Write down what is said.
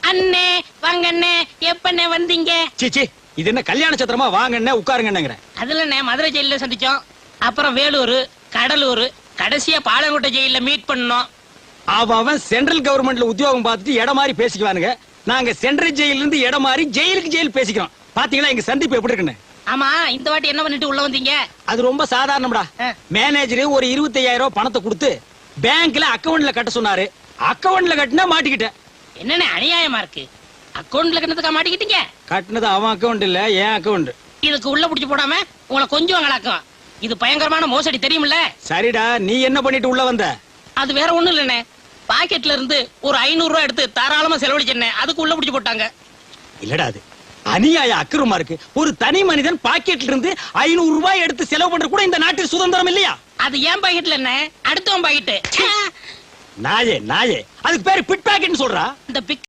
அண்ணே வாங்க அண்ணே, எப்பண்ணே வந்தீங்க? சீச்சி, இது என்ன கல்யாண சத்திரமா? வாங்கண்ணே உட்காருங்கன்னுங்கிற. அதுல மதுரை ஜெயில சந்திச்சோம், அப்புறம் வேலூர், கடலூர், கடைசியா பாலங்கோட்டை ஜெயில மீட் பண்ணோம். அவன் சென்ட்ரல் கவர்மெண்ட்ல உத்தியோகம் பார்த்துட்டு இடம் மாதிரி பேசிக்குவானுங்க. நாங்க சென்ட்ரல் ஜெயில இருந்து இடம் மாதிரி ஜெயிலுக்கு ஜெயில் பேசிக்கிறோம். பாத்தீங்களா எங்க சந்திப்பு எப்படி இருக்குன்னு? ஆமா, இந்த வாட்டி என்ன பண்ணிட்டு உள்ள வந்தீங்க? அது ரொம்ப சாதாரணம்டா. மேனேஜர் ஒரு 25,000 ரூபாய் பணத்தை கொடுத்து பேங்க்ல அக்கவுண்ட்ல கட்ட சொன்னாரு. அக்கவுண்ட்ல கட்டினா மாட்டிக்கிட்டேன். என்னன்னு அநியாயமா இருக்கு. அக்கவுண்ட்ல கட்டணத்துக்கா மாட்டிக்கிட்டீங்க? கட்டினது அவன் அக்கவுண்ட் இல்ல, என் அக்கவுண்ட். இதுக்கு உள்ள புடிச்சு போடாம உங்களை கொஞ்சம் வங்களாக்கும். இது பயங்கரமான மோசடி, தெரியுமில்ல? சரிடா, நீ என்ன பண்ணிட்டு உள்ள வந்த? அது வேற ஒண்ணும் இல்லண்ணே, பாக்கெட்ல இருந்து ஒரு 500 ரூபாய் எடுத்து தாராளமா செலவழிச்சேன். அதுக்கு உள்ள புடிச்சு போட்டாங்க. இல்லடா, அது அநியாய அக்கிரமா இருக்கு. ஒரு தனி மனிதன் பாக்கெட்ல இருந்து 500 ரூபாய் எடுத்து செலவு பண்ற கூட இந்த நாட்டில் சுதந்திரம் இல்லையா? அது ஏன் பாக்கெட்ல என்ன, அடுத்தவன் பாக்கெட்டு. நாயே நாயே, அதுக்கு பேரு பிட் பாக்கெட்னு சொல்றா. இந்த பிக்